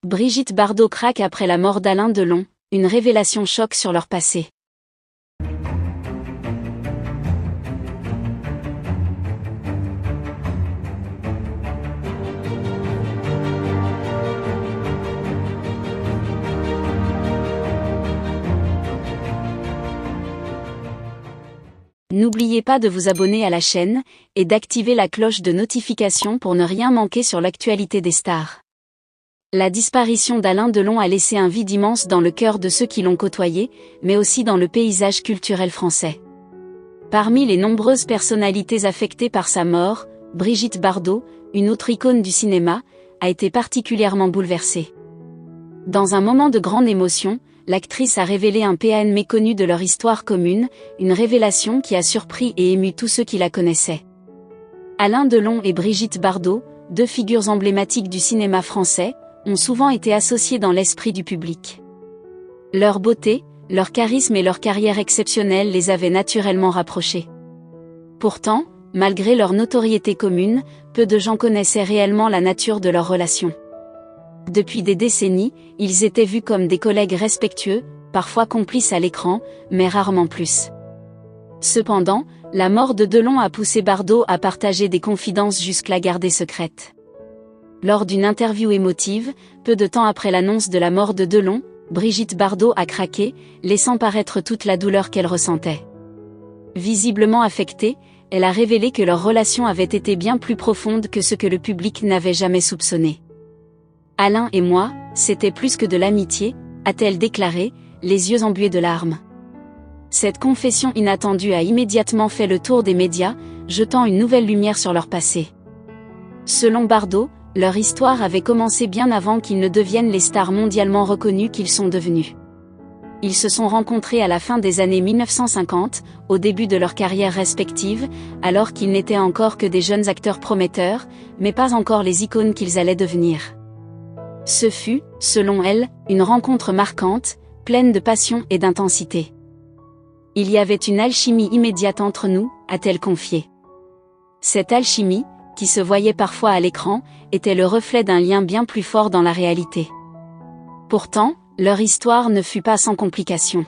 Brigitte Bardot craque après la mort d'Alain Delon, une révélation choc sur leur passé. N'oubliez pas de vous abonner à la chaîne et d'activer la cloche de notification pour ne rien manquer sur l'actualité des stars. La disparition d'Alain Delon a laissé un vide immense dans le cœur de ceux qui l'ont côtoyé, mais aussi dans le paysage culturel français. Parmi les nombreuses personnalités affectées par sa mort, Brigitte Bardot, une autre icône du cinéma, a été particulièrement bouleversée. Dans un moment de grande émotion, l'actrice a révélé un PN méconnu de leur histoire commune, une révélation qui a surpris et ému tous ceux qui la connaissaient. Alain Delon et Brigitte Bardot, deux figures emblématiques du cinéma français, ont souvent été associés dans l'esprit du public. Leur beauté, leur charisme et leur carrière exceptionnelle les avaient naturellement rapprochés. Pourtant, malgré leur notoriété commune, peu de gens connaissaient réellement la nature de leur relation. Depuis des décennies, ils étaient vus comme des collègues respectueux, parfois complices à l'écran, mais rarement plus. Cependant, la mort de Delon a poussé Bardot à partager des confidences jusque-là gardées secrètes. Lors d'une interview émotive, peu de temps après l'annonce de la mort de Delon, Brigitte Bardot a craqué, laissant paraître toute la douleur qu'elle ressentait. Visiblement affectée, elle a révélé que leur relation avait été bien plus profonde que ce que le public n'avait jamais soupçonné. « Alain et moi, c'était plus que de l'amitié », a-t-elle déclaré, les yeux embués de larmes. Cette confession inattendue a immédiatement fait le tour des médias, jetant une nouvelle lumière sur leur passé. Selon Bardot, leur histoire avait commencé bien avant qu'ils ne deviennent les stars mondialement reconnues qu'ils sont devenus. Ils se sont rencontrés à la fin des années 1950, au début de leur carrière respective, alors qu'ils n'étaient encore que des jeunes acteurs prometteurs, mais pas encore les icônes qu'ils allaient devenir. Ce fut, selon elle, une rencontre marquante, pleine de passion et d'intensité. Il y avait une alchimie immédiate entre nous, a-t-elle confié. Cette alchimie, qui se voyait parfois à l'écran, était le reflet d'un lien bien plus fort dans la réalité. Pourtant, leur histoire ne fut pas sans complications.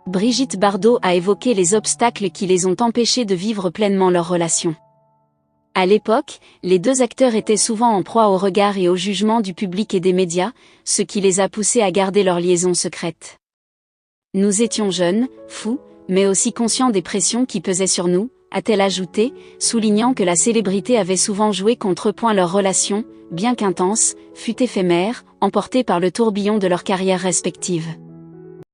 Brigitte Bardot a évoqué les obstacles qui les ont empêchés de vivre pleinement leur relation. À l'époque, les deux acteurs étaient souvent en proie au regard et au jugement du public et des médias, ce qui les a poussés à garder leur liaison secrète. Nous étions jeunes, fous, mais aussi conscients des pressions qui pesaient sur nous, a-t-elle ajouté, soulignant que la célébrité avait souvent joué contrepoint leur relation, bien qu'intense, fut éphémère, emportée par le tourbillon de leurs carrières respectives.